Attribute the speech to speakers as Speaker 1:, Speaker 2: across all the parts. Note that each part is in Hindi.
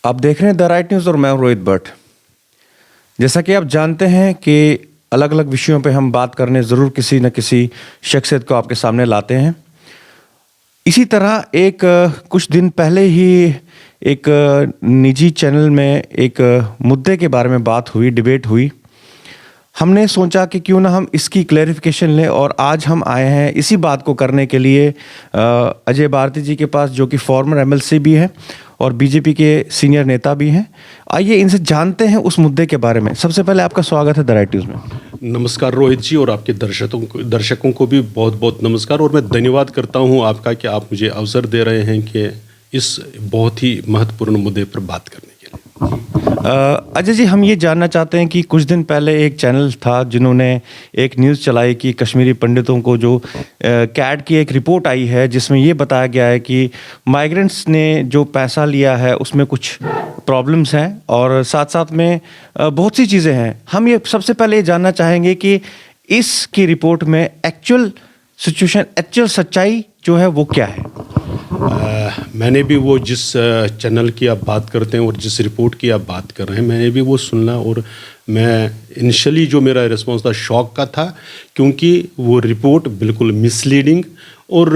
Speaker 1: आप देख रहे हैं द राइट न्यूज़ और मैं हूं रोहित भट्ट। जैसा कि आप जानते हैं कि अलग अलग विषयों पे हम बात करने ज़रूर किसी न किसी शख्सियत को आपके सामने लाते हैं। इसी तरह एक कुछ दिन पहले ही एक निजी चैनल में एक मुद्दे के बारे में बात हुई, डिबेट हुई। हमने सोचा कि क्यों ना हम इसकी क्लैरिफिकेशन लें और आज हम आए हैं इसी बात को करने के लिए अजय भारती जी के पास, जो कि फॉर्मर एमएलसी भी हैं और बीजेपी के सीनियर नेता भी हैं। आइए इनसे जानते हैं उस मुद्दे के बारे में। सबसे पहले आपका स्वागत है द राइट न्यूज़ में।
Speaker 2: नमस्कार रोहित जी, और आपके दर्शकों को भी बहुत बहुत नमस्कार। और मैं धन्यवाद करता हूं आपका कि आप मुझे अवसर दे रहे हैं कि इस बहुत ही महत्वपूर्ण मुद्दे पर बात करने के लिए।
Speaker 1: अजय जी, हम ये जानना चाहते हैं कि कुछ दिन पहले एक चैनल था जिन्होंने एक न्यूज़ चलाई कि कश्मीरी पंडितों को जो कैट की एक रिपोर्ट आई है जिसमें ये बताया गया है कि माइग्रेंट्स ने जो पैसा लिया है उसमें कुछ प्रॉब्लम्स हैं और साथ साथ में बहुत सी चीज़ें हैं। हम ये सबसे पहले ये जानना चाहेंगे कि इसकी रिपोर्ट में एक्चुअल सिचुएशन, एक्चुअल सच्चाई जो है वो क्या है।
Speaker 2: मैंने भी वो जिस चैनल की आप बात करते हैं और जिस रिपोर्ट की आप बात कर रहे हैं, मैंने भी वो सुनना, और मैं इनिशियली जो मेरा रिस्पॉन्स था शॉक का था, क्योंकि वो रिपोर्ट बिल्कुल मिसलीडिंग और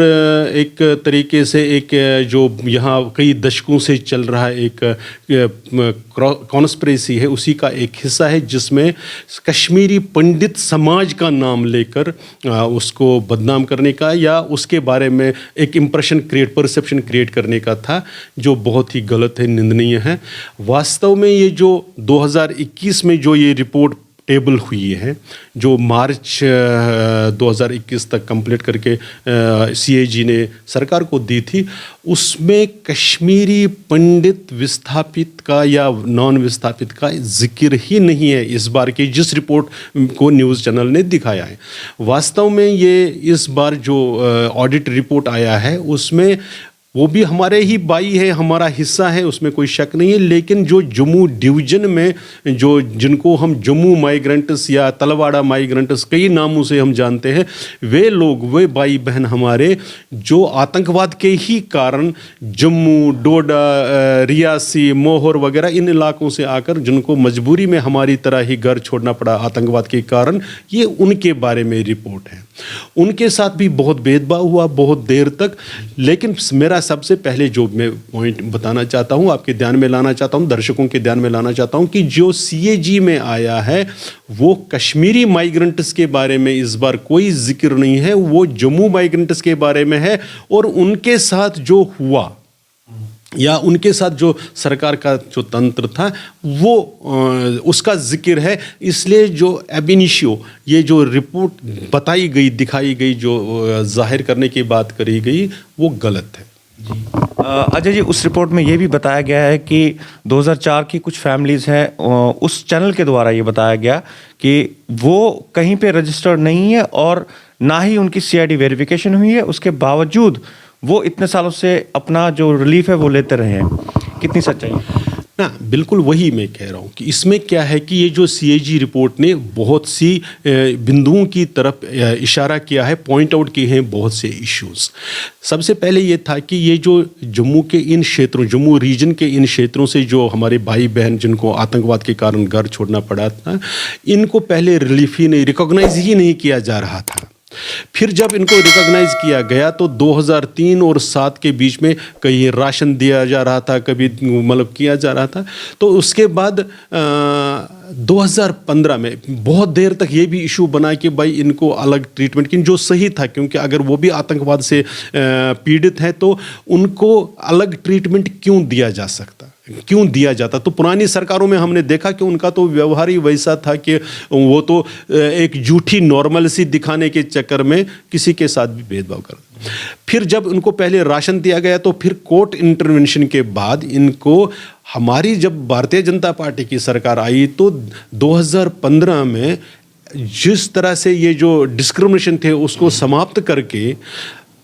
Speaker 2: एक तरीके से एक जो यहाँ कई दशकों से चल रहा एक कॉन्स्पिरेसी है उसी का एक हिस्सा है, जिसमें कश्मीरी पंडित समाज का नाम लेकर उसको बदनाम करने का या उसके बारे में एक परसेप्शन क्रिएट करने का था, जो बहुत ही गलत है, निंदनीय है। वास्तव में ये जो 2021 में जो ये रिपोर्ट टेबल हुई है, जो मार्च 2021 तक कंप्लीट करके सीएजी ने सरकार को दी थी, उसमें कश्मीरी पंडित विस्थापित का या नॉन विस्थापित का जिक्र ही नहीं है इस बार की जिस रिपोर्ट को न्यूज़ चैनल ने दिखाया है। वास्तव में ये इस बार जो ऑडिट रिपोर्ट आया है उसमें वो भी हमारे ही भाई है, हमारा हिस्सा है, उसमें कोई शक नहीं है। लेकिन जो जम्मू डिवीज़न में जिनको हम जम्मू माइग्रेंट्स या तलवाड़ा माइग्रेंट्स कई नामों से हम जानते हैं, वे लोग, वे भाई बहन हमारे जो आतंकवाद के ही कारण जम्मू, डोडा, रियासी, मोहर वगैरह इन इलाकों से आकर जिनको मजबूरी में हमारी तरह ही घर छोड़ना पड़ा आतंकवाद के कारण, ये उनके बारे में रिपोर्ट है। उनके साथ भी बहुत भेदभाव हुआ बहुत देर तक। लेकिन मेरा सबसे पहले जो मैं पॉइंट बताना चाहता हूं, आपके ध्यान में लाना चाहता हूं, दर्शकों के ध्यान में लाना चाहता हूं कि जो सीएजी में आया है वो कश्मीरी माइग्रेंट्स के बारे में इस बार कोई जिक्र नहीं है, वो जम्मू माइग्रेंट्स के बारे में है। और उनके साथ जो हुआ या उनके साथ जो सरकार का जो तंत्र था वो उसका जिक्र है। इसलिए जो एब इनिशियो ये जो रिपोर्ट बताई गई, दिखाई गई, जो जाहिर करने की बात करी गई, वो गलत है।
Speaker 1: अजय जी, उस रिपोर्ट में ये भी बताया गया है कि 2004 की कुछ फैमिलीज़ हैं, उस चैनल के द्वारा ये बताया गया कि वो कहीं पे रजिस्टर्ड नहीं है और ना ही उनकी सीआईडी वेरिफिकेशन हुई है, उसके बावजूद वो इतने सालों से अपना जो रिलीफ है वो लेते रहे हैं। कितनी सच्चाई
Speaker 2: ना? बिल्कुल वही मैं कह रहा हूँ कि इसमें क्या है कि ये जो सीएजी रिपोर्ट ने बहुत सी बिंदुओं की तरफ इशारा किया है, पॉइंट आउट किए हैं बहुत से इश्यूज। सबसे पहले ये था कि ये जो जम्मू के इन क्षेत्रों, जम्मू रीजन के इन क्षेत्रों से जो हमारे भाई बहन जिनको आतंकवाद के कारण घर छोड़ना पड़ा था, इनको पहले रिलीफ ही नहीं, रिकॉग्नाइज ही नहीं किया जा रहा था। फिर जब इनको रिकॉग्नाइज किया गया तो 2003 और 7 के बीच में कहीं राशन दिया जा रहा था, कभी मतलब किया जा रहा था। तो उसके बाद 2015 में बहुत देर तक ये भी इशू बना कि भाई इनको अलग ट्रीटमेंट की, जो सही था, क्योंकि अगर वो भी आतंकवाद से पीड़ित हैं तो उनको अलग ट्रीटमेंट क्यों दिया जा सकता, क्यों दिया जाता। तो पुरानी सरकारों में हमने देखा कि उनका तो व्यवहार ही वैसा था कि वो तो एक झूठी नॉर्मलसी दिखाने के चक्कर में किसी के साथ भी भेदभाव कर। फिर जब उनको पहले राशन दिया गया तो फिर कोर्ट इंटरवेंशन के बाद इनको, हमारी जब भारतीय जनता पार्टी की सरकार आई तो 2015 में जिस तरह से ये जो डिस्क्रिमिनेशन थे उसको समाप्त करके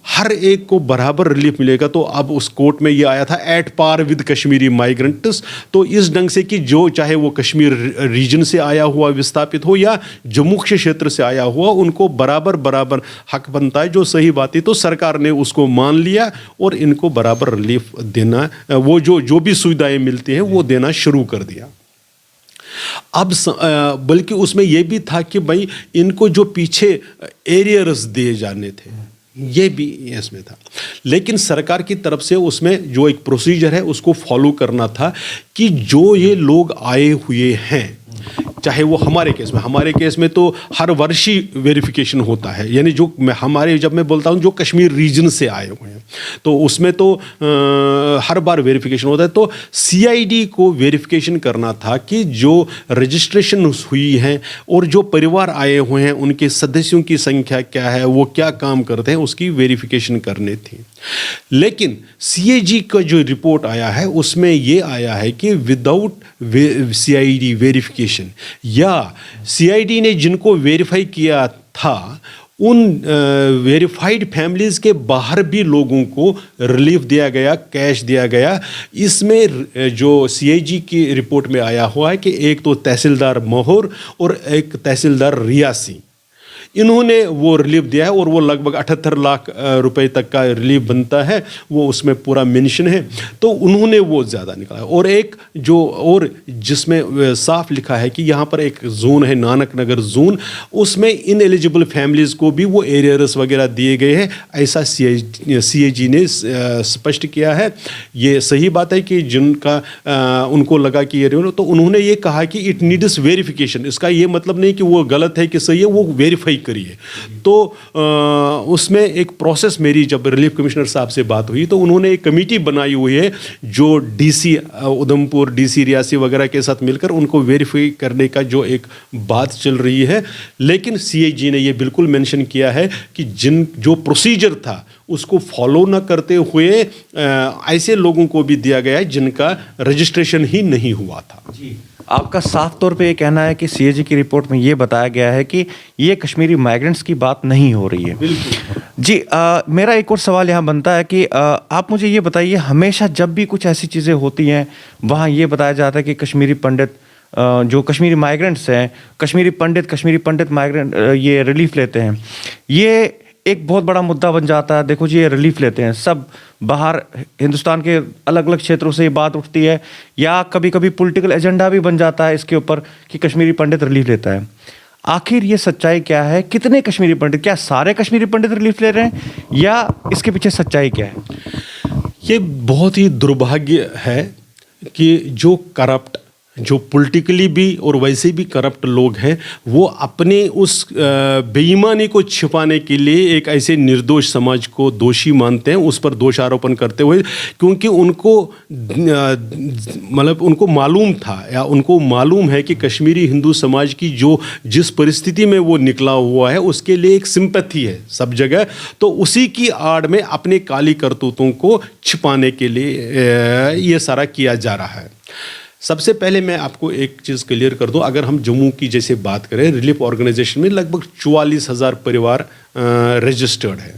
Speaker 2: हर एक को बराबर रिलीफ मिलेगा। तो अब उस कोर्ट में ये आया था at par with Kashmiri migrants. तो इस ढंग से कि जो चाहे वो कश्मीर रीजन से आया हुआ विस्थापित हो या जम्मू क्षेत्र से आया हुआ, उनको बराबर बराबर हक बनता है, जो सही बात है। तो सरकार ने उसको मान लिया और इनको बराबर रिलीफ देना, वो जो भी सुविधाएं मिलती हैं वो देना शुरू कर दिया। अब बल्कि उसमें यह भी था कि भाई इनको जो पीछे एरियर्स दिए जाने थे ये भी इसमें था, लेकिन सरकार की तरफ से उसमें जो एक प्रोसीजर है उसको फॉलो करना था कि जो ये लोग आए हुए हैं, चाहे वो हमारे केस में तो हर वर्ष ही वेरिफिकेशन होता है, यानी जो जब मैं बोलता हूँ जो कश्मीर रीजन से आए हुए हैं तो उसमें तो हर बार वेरिफिकेशन होता है। तो सीआईडी को वेरिफिकेशन करना था कि जो रजिस्ट्रेशन हुई है और जो परिवार आए हुए हैं उनके सदस्यों की संख्या क्या है, वो क्या काम करते हैं, उसकी वेरिफिकेशन करनी थी। लेकिन सीएजी का जो रिपोर्ट आया है उसमें ये आया है कि विदाउट सीआईडी वेरिफिकेशन या सीआईडी ने जिनको वेरीफाई किया था उन वेरीफाइड फैमिलीज़ के बाहर भी लोगों को रिलीफ दिया गया, कैश दिया गया। इसमें जो सीएजी की रिपोर्ट में आया हुआ है कि एक तो तहसीलदार मोहर और एक तहसीलदार रियासी, इन्होंने वो रिलीफ दिया है और वो लगभग 78 लाख रुपए तक का रिलीफ बनता है, वो उसमें पूरा मेंशन है। तो उन्होंने वो ज़्यादा निकाला। और एक जो और जिसमें साफ लिखा है कि यहाँ पर एक जोन है नानक नगर जोन, उसमें इन एलिजिबल फैमिलीज़ को भी वो एरियर्स वगैरह दिए गए हैं, ऐसा सीएजी ने स्पष्ट किया है। ये सही बात है कि जिनका उनको लगा कि ये, तो उन्होंने ये कहा कि इट नीड्स वेरिफिकेशन। इसका ये मतलब नहीं कि वो गलत है कि सही है, वो वेरीफाई करिए। तो उसमें एक प्रोसेस, मेरी जब रिलीफ कमिश्नर साहब से बात हुई तो उन्होंने एक कमेटी बनाई हुई है जो डीसी उधमपुर, डीसी रियासी वगैरह के साथ मिलकर उनको वेरीफाई करने का जो एक बात चल रही है। लेकिन सीएजी ने ये बिल्कुल मेंशन किया है कि जो प्रोसीजर था उसको फॉलो न करते हुए ऐसे लोगों को भी दिया गया है जिनका रजिस्ट्रेशन ही नहीं हुआ था।
Speaker 1: जी, आपका साफ तौर पे ये कहना है कि सीएजी की रिपोर्ट में ये बताया गया है कि ये कश्मीरी माइग्रेंट्स की बात नहीं हो रही है।
Speaker 2: बिल्कुल
Speaker 1: जी, मेरा एक और सवाल यहाँ बनता है कि आप मुझे ये बताइए, हमेशा जब भी कुछ ऐसी चीज़ें होती हैं वहाँ ये बताया जाता है कि कश्मीरी पंडित जो कश्मीरी माइग्रेंट्स हैं, कश्मीरी पंडित माइग्रेंट ये रिलीफ लेते हैं, ये एक बहुत बड़ा मुद्दा बन जाता है। देखो जी, ये रिलीफ लेते हैं, सब बाहर हिंदुस्तान के अलग अलग क्षेत्रों से ये बात उठती है, या कभी कभी पॉलिटिकल एजेंडा भी बन जाता है इसके ऊपर कि कश्मीरी पंडित रिलीफ लेता है। आखिर ये सच्चाई क्या है? कितने कश्मीरी पंडित, क्या सारे कश्मीरी पंडित रिलीफ ले रहे हैं, या इसके पीछे सच्चाई क्या है?
Speaker 2: ये बहुत ही दुर्भाग्य है कि जो करप्ट, जो पॉलिटिकली भी और वैसे भी करप्ट लोग हैं, वो अपने उस बेईमानी को छिपाने के लिए एक ऐसे निर्दोष समाज को दोषी मानते हैं, उस पर दोषारोपण करते हुए, क्योंकि उनको मतलब उनको मालूम था या उनको मालूम है कि कश्मीरी हिंदू समाज की जिस परिस्थिति में वो निकला हुआ है उसके लिए एक सिंपैथी है सब जगह। तो उसी की आड़ में अपने काली करतूतों को छिपाने के लिए ये सारा किया जा रहा है। सबसे पहले मैं आपको एक चीज़ क्लियर कर दूं, अगर हम जम्मू की जैसे बात करें, रिलीफ ऑर्गेनाइजेशन में लगभग 44,000 परिवार रजिस्टर्ड है,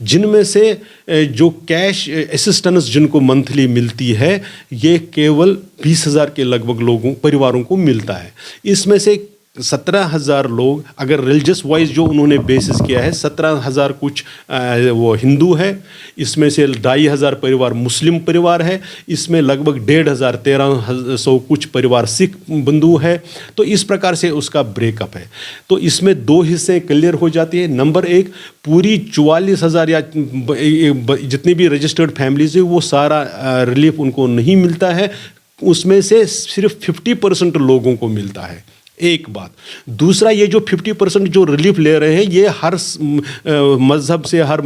Speaker 2: जिनमें से जो कैश असिस्टेंस जिनको मंथली मिलती है ये केवल 20,000 के लगभग परिवारों को मिलता है। इसमें से 17,000 लोग, अगर रिलीजियस वाइज जो उन्होंने बेसिस किया है, 17,000 कुछ वो हिंदू है, इसमें से 2,500 परिवार मुस्लिम परिवार है, इसमें लगभग 1,500 1,300 कुछ परिवार सिख बंधु है। तो इस प्रकार से उसका ब्रेकअप है। तो इसमें दो हिस्से क्लियर हो जाती है। नंबर एक, पूरी 44,000 या जितनी भी रजिस्टर्ड फैमिलीज है वो सारा रिलीफ उनको नहीं मिलता है, उसमें से सिर्फ 50% लोगों को मिलता है। एक बात। दूसरा, ये जो 50% जो रिलीफ ले रहे हैं ये हर मजहब से, हर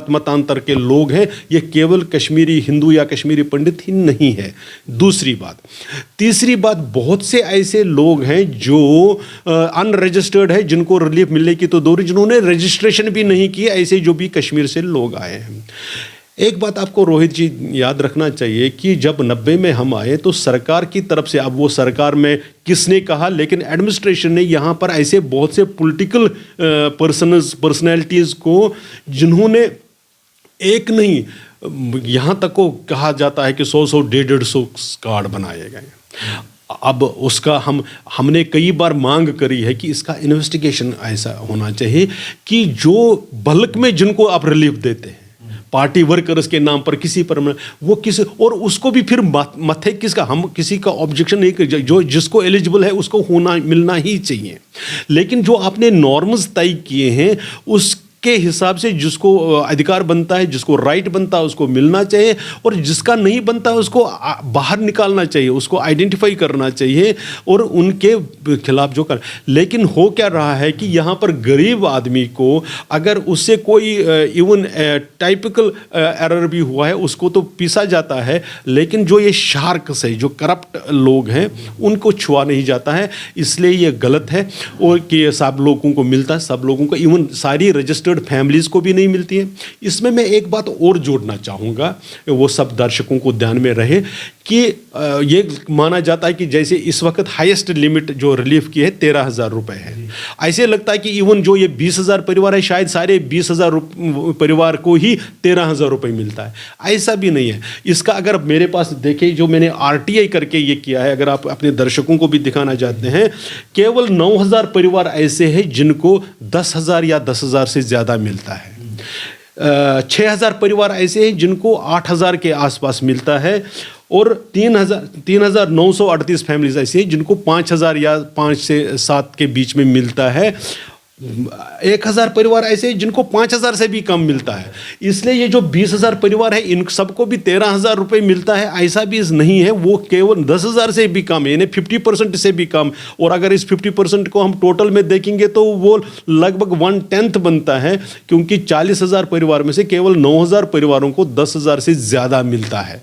Speaker 2: मतांतर के लोग हैं, ये केवल कश्मीरी हिंदू या कश्मीरी पंडित ही नहीं है। दूसरी बात। तीसरी बात, बहुत से ऐसे लोग हैं जो अनरजिस्टर्ड है, जिनको रिलीफ मिलने की तो दूर, जिन्होंने रजिस्ट्रेशन भी नहीं किया, ऐसे जो भी कश्मीर से लोग आए हैं। एक बात आपको रोहित जी याद रखना चाहिए कि जब 90 में हम आए तो सरकार की तरफ से, अब वो सरकार में किसने कहा, लेकिन एडमिनिस्ट्रेशन ने यहाँ पर ऐसे बहुत से पॉलिटिकल पर्सनैलिटीज़ को, जिन्होंने एक नहीं, यहाँ तक को कहा जाता है कि 100 150 कार्ड बनाए गए। अब उसका हमने कई बार मांग करी है कि इसका इन्वेस्टिगेशन ऐसा होना चाहिए कि जो बल्क में जिनको आप रिलीफ देते हैं पार्टी वर्कर्स के नाम पर किसी पर, वो किसी और उसको भी फिर मथे किसका, हम किसी का ऑब्जेक्शन नहीं कर, जो जिसको एलिजिबल है उसको होना मिलना ही चाहिए। लेकिन जो आपने नॉर्म्स तय किए हैं उसके हिसाब से जिसको अधिकार बनता है, जिसको राइट बनता है उसको मिलना चाहिए, और जिसका नहीं बनता है उसको बाहर निकालना चाहिए, उसको आइडेंटिफाई करना चाहिए और उनके खिलाफ जो कर। लेकिन हो क्या रहा है कि यहाँ पर गरीब आदमी को अगर उससे कोई इवन टाइपिकल एरर भी हुआ है उसको तो पीसा जाता है, लेकिन जो ये शार्क्स है, जो करप्ट लोग हैं, उनको छुआ नहीं जाता है। इसलिए ये गलत है और कि सब लोगों को मिलता है, सब लोगों को, इवन सारी रजिस्टर्ड फैमिलीज को भी नहीं मिलती है। इसमें मैं एक बात और जोड़ना चाहूँगा, वो सब दर्शकों को ध्यान में रहे कि ये माना जाता है कि जैसे इस वक्त हाईएस्ट लिमिट जो रिलीफ की है 13,000 रुपये है। ऐसे लगता है कि इवन जो ये 20,000 परिवार है शायद सारे 20,000 परिवार को ही 13,000 रुपये मिलता है। ऐसा भी नहीं है। इसका अगर मेरे पास देखें, जो मैंने RTI करके ये किया है, अगर आप अपने दर्शकों को भी दिखाना चाहते हैं, केवल 9,000 परिवार ऐसे हैं जिनको 10,000 या 10,000 से ज़्यादा मिलता है। 6,000 परिवार ऐसे हैं जिनको 8,000 के आसपास मिलता है, और 3,938 फैमिलीज ऐसी हैं जिनको 5,000 या 5 से 7 के बीच में मिलता है। 1,000 परिवार ऐसे हैं जिनको 5,000 से भी कम मिलता है। इसलिए ये जो 20,000 परिवार है इन सबको भी 13,000 रुपये मिलता है ऐसा भी नहीं है, वो केवल 10,000 से भी कम है, यानी 50% से भी कम। और अगर इस 50% को हम टोटल में देखेंगे तो वो लगभग 1/10 बनता है, क्योंकि 40,000 परिवार में से केवल 9,000 परिवारों को 10,000 से ज़्यादा मिलता है।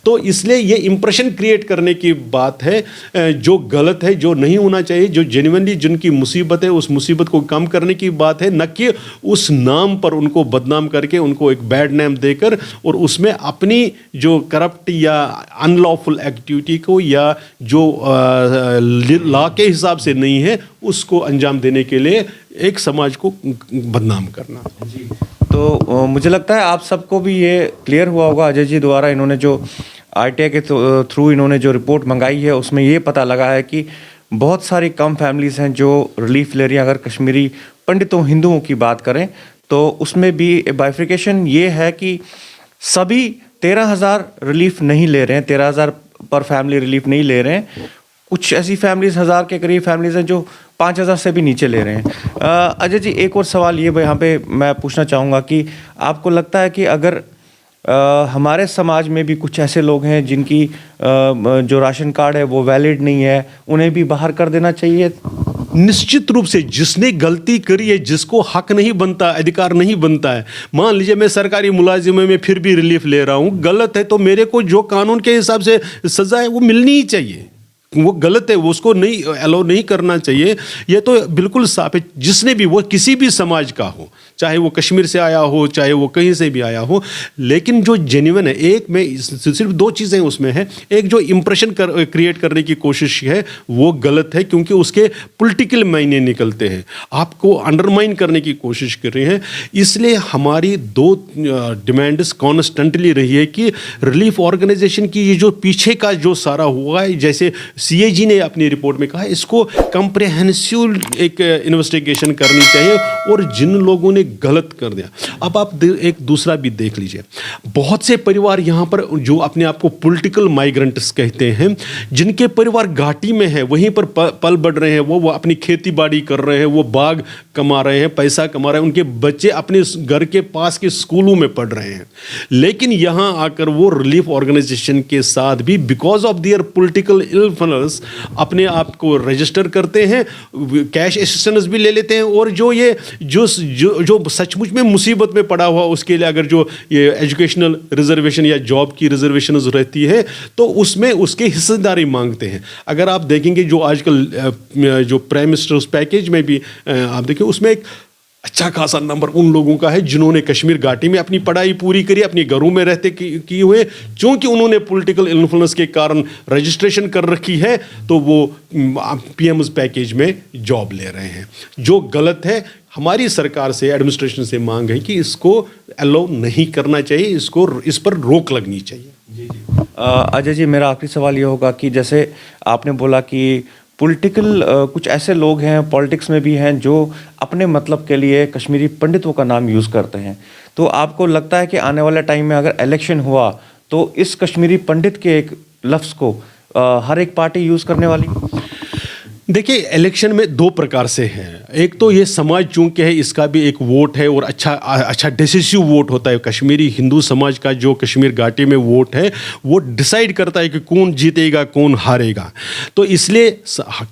Speaker 2: तो इसलिए ये इंप्रेशन क्रिएट करने की बात है जो गलत है, जो नहीं होना चाहिए। जो जेन्युइनली जिनकी मुसीबत है उस मुसीबत को कम करने की बात है, न कि उस नाम पर उनको बदनाम करके, उनको एक बैड नेम देकर और उसमें अपनी जो करप्ट या अनलॉफुल एक्टिविटी को या जो लॉ के हिसाब से नहीं है उसको अंजाम देने के लिए एक समाज को बदनाम करना।
Speaker 1: तो मुझे लगता है आप सबको भी ये क्लियर हुआ होगा, अजय जी द्वारा इन्होंने जो RTI के थ्रू इन्होंने जो रिपोर्ट मंगाई है उसमें ये पता लगा है कि बहुत सारी कम फैमिलीज़ हैं जो रिलीफ ले रही हैं। अगर कश्मीरी पंडितों हिंदुओं की बात करें तो उसमें भी बाइफिकेशन ये है कि सभी 13,000 रिलीफ नहीं ले रहे हैं, 13,000 पर फैमिली रिलीफ नहीं ले रहे हैं। कुछ ऐसी फैमिलीज 1,000 के करीब फैमिलीज हैं जो 5,000 से भी नीचे ले रहे हैं। अजय जी, एक और सवाल ये यहाँ पे मैं पूछना चाहूँगा कि आपको लगता है कि अगर हमारे समाज में भी कुछ ऐसे लोग हैं जिनकी जो राशन कार्ड है वो वैलिड नहीं है, उन्हें भी बाहर कर देना चाहिए?
Speaker 2: निश्चित रूप से जिसने गलती करी है, जिसको हक नहीं बनता, अधिकार नहीं बनता है, मान लीजिए मैं सरकारी मुलाजिम में फिर भी रिलीफ ले रहा हूँ, गलत है, तो मेरे को जो कानून के हिसाब से सजा है वो मिलनी ही चाहिए। वो गलत है, वो उसको नहीं अलाउ नहीं करना चाहिए। ये तो बिल्कुल साफ है। जिसने भी, वो किसी भी समाज का हो, चाहे वो कश्मीर से आया हो, चाहे वो कहीं से भी आया हो, लेकिन जो जेन्युइन है, एक में सिर्फ 2 चीज़ें उसमें है। एक जो इंप्रेशन क्रिएट करने की कोशिश है वो गलत है, क्योंकि उसके पॉलिटिकल मायने निकलते हैं, आपको अंडरमाइन करने की कोशिश कर रहे हैं। इसलिए हमारी 2 डिमांड्स कॉन्स्टेंटली रही है कि रिलीफ ऑर्गेनाइजेशन की ये जो पीछे का जो सारा हुआ है, जैसे CAG ने अपनी रिपोर्ट में कहा, इसको कंप्रेहेंसिव एक इन्वेस्टिगेशन करनी चाहिए और जिन लोगों ने गलत कर दिया। अब आप एक दूसरा भी देख लीजिए, बहुत से परिवार यहाँ पर जो अपने आप को पॉलिटिकल माइग्रेंट्स कहते हैं, जिनके परिवार घाटी में है, वहीं पर पल बढ़ रहे हैं, वो अपनी खेती बाड़ी कर रहे हैं, वो बाग कमा रहे हैं, पैसा कमा रहे हैं, उनके बच्चे अपने घर के पास के स्कूलों में पढ़ रहे हैं, लेकिन यहाँ आकर वो रिलीफ ऑर्गेनाइजेशन के साथ भी because of their political influence अपने आप को रजिस्टर करते हैं, कैश असिस्टेंस भी ले लेते हैं, और जो ये जो सचमुच में मुसीबत में पड़ा हुआ उसके लिए अगर जो ये एजुकेशनल रिजर्वेशन या जॉब की रिजर्वेशन रहती है तो उसमें उसके हिस्सेदारी मांगते हैं। अगर आप देखेंगे जो आजकल जो प्राइम मिनिस्टर्स पैकेज में भी आप देखें, उसमें एक अच्छा खासा नंबर उन लोगों का है जिन्होंने कश्मीर घाटी में अपनी पढ़ाई पूरी करी, अपने घरों में रहते किए हुए, क्योंकि उन्होंने पॉलिटिकल इन्फ्लुएंस के कारण रजिस्ट्रेशन कर रखी है, तो वो PM's पैकेज में जॉब ले रहे हैं, जो गलत है। हमारी सरकार से, एडमिनिस्ट्रेशन से मांग है कि इसको अलाउ नहीं करना चाहिए, इस पर रोक लगनी चाहिए।
Speaker 1: अजय जी, मेरा आखिरी सवाल ये होगा कि जैसे आपने बोला कि पॉलिटिकल कुछ ऐसे लोग हैं, पॉलिटिक्स में भी हैं, जो अपने मतलब के लिए कश्मीरी पंडितों का नाम यूज़ करते हैं, तो आपको लगता है कि आने वाले टाइम में अगर इलेक्शन हुआ तो इस कश्मीरी पंडित के एक लफ्ज़ को हर एक पार्टी यूज़ करने वाली?
Speaker 2: देखिए, इलेक्शन में दो प्रकार से हैं। एक तो ये समाज चूंकि है, इसका भी एक वोट है और अच्छा डिसिसिव वोट होता है। कश्मीरी हिंदू समाज का जो कश्मीर घाटी में वोट है वो डिसाइड करता है कि कौन जीतेगा कौन हारेगा। तो इसलिए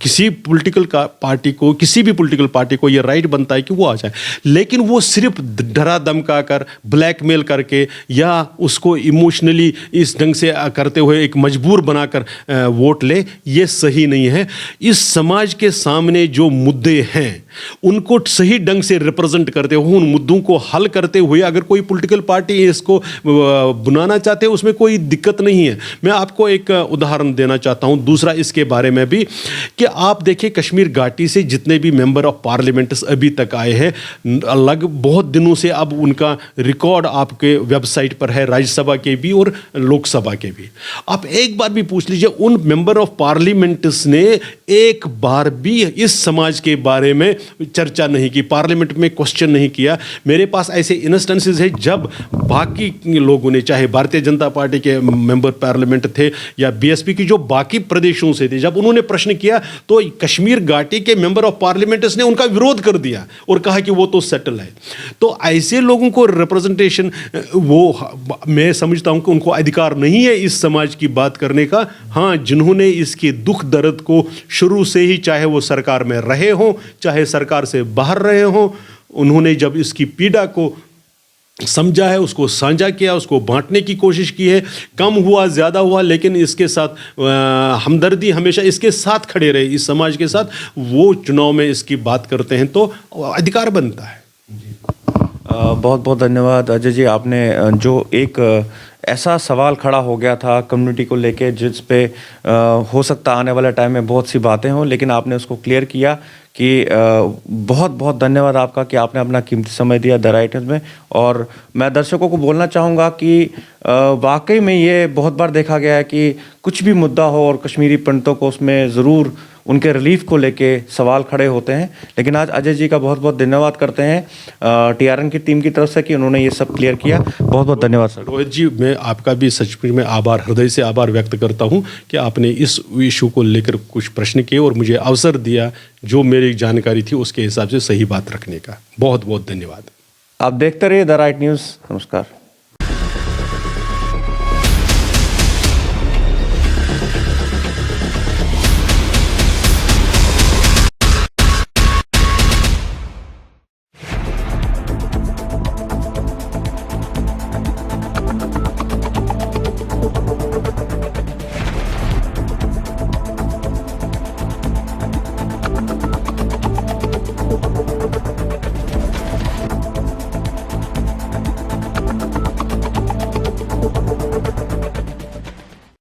Speaker 2: किसी भी पॉलिटिकल पार्टी को ये राइट बनता है कि वो आ जाए, लेकिन वो सिर्फ डरा धमका कर, ब्लैकमेल करके या उसको इमोशनली इस ढंग से करते हुए एक मजबूर बनाकर वोट ले, ये सही नहीं है। इस समाज के सामने जो मुद्दे हैं उनको सही ढंग से रिप्रेजेंट करते हुए, उन मुद्दों को हल करते हुए अगर कोई पॉलिटिकल पार्टी इसको बुलाना चाहते हैं, उसमें कोई दिक्कत नहीं है। मैं आपको एक उदाहरण देना चाहता हूं दूसरा इसके बारे में भी, कि आप देखिए कश्मीर घाटी से जितने भी मेंबर ऑफ पार्लियामेंट्स अभी तक आए हैं, बहुत दिनों से अब उनका रिकॉर्ड आपके वेबसाइट पर है, राज्यसभा के भी और लोकसभा के भी। आप एक बार भी पूछ लीजिए, उन मेंबर ऑफ पार्लियामेंट्स ने एक बार भी इस समाज के बारे में चर्चा नहीं की, पार्लियामेंट में क्वेश्चन नहीं किया। मेरे पास ऐसे इंस्टेंसेस है जब बाकी लोगों ने, चाहे भारतीय जनता पार्टी के मेंबर पार्लियामेंट थे या बीएसपी की जो बाकी प्रदेशों से थे, जब उन्होंने प्रश्न किया तो कश्मीर घाटी के मेंबर ऑफ पार्लियामेंट्स ने उनका विरोध कर दिया और कहा कि वो तो सेटल है। तो ऐसे लोगों को रिप्रेजेंटेशन, वो मैं समझता हूं कि उनको अधिकार नहीं है इस समाज की बात करने का। हाँ, जिन्होंने इसके दुख दर्द को शुरू से ही, चाहे वो सरकार में रहे हों चाहे सरकार से बाहर रहे हों, उन्होंने जब इसकी पीड़ा को समझा है, उसको साझा किया, उसको बांटने की कोशिश की है। कम हुआ ज़्यादा हुआ, लेकिन इसके साथ हमदर्दी हमेशा इसके साथ खड़े रहे, इस समाज के साथ। वो चुनाव में इसकी बात करते हैं तो अधिकार बनता है।
Speaker 1: बहुत बहुत धन्यवाद अजय जी। आपने जो एक ऐसा सवाल खड़ा हो गया था कम्युनिटी को लेके, जिस पे हो सकता आने वाले टाइम में बहुत सी बातें हों, लेकिन आपने उसको क्लियर किया कि बहुत बहुत धन्यवाद आपका कि आपने अपना कीमती समय दिया द राइट न्यूज़ में। और मैं दर्शकों को बोलना चाहूँगा कि वाकई में ये बहुत बार देखा गया है कि कुछ भी मुद्दा हो और कश्मीरी पंडितों को उसमें ज़रूर उनके रिलीफ को लेके सवाल खड़े होते हैं। लेकिन आज अजय जी का बहुत बहुत धन्यवाद करते हैं टीआरएन की टीम की तरफ से कि उन्होंने ये सब क्लियर किया। बहुत बहुत धन्यवाद सर।
Speaker 2: रोहित जी, मैं आपका भी सचमुच में हृदय से आभार व्यक्त करता हूं कि आपने इस इशू को लेकर कुछ प्रश्न किए और मुझे अवसर दिया जो मेरी जानकारी थी उसके हिसाब से सही बात रखने का। बहुत बहुत धन्यवाद।
Speaker 1: आप देखते रहिए द राइट न्यूज़। नमस्कार।